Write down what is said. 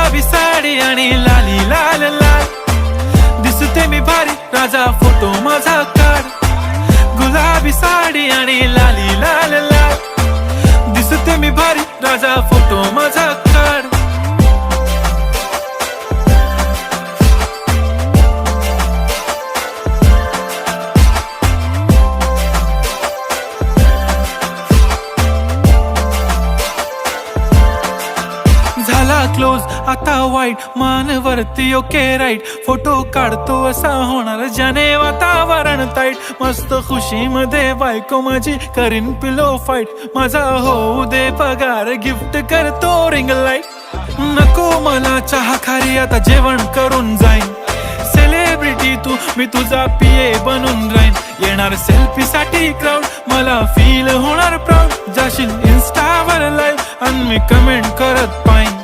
गुलाबी साडी आणि लाली लाल लाल, दिसते मी भारी राजा फोटो माझा काढ. गुलाबी साडी आणि लाली लाल लाल, दिसते मी भारी राजा फोटो माझा काढ. झाला क्लोज आता वाईट, मानवरती ओके राईट, फोटो काढतो असा होणार ज्याने वातावरण ताईट. मस्त खुशी मध्ये बायको माझी करीन पिलो फाईट, माझा होऊ दे पगार गिफ्ट करतो रिंग लाईट. नको मला चहा खारी आता जेवण करून जाईन, सेलिब्रिटी तू मी तुझा पिये बनून राहीन. येणार सेल्फी साठी क्राऊड, मला फील होणार प्राऊड, जाशील इन्स्टावर लाईव्ह आणि मी कमेंट करत पाईन.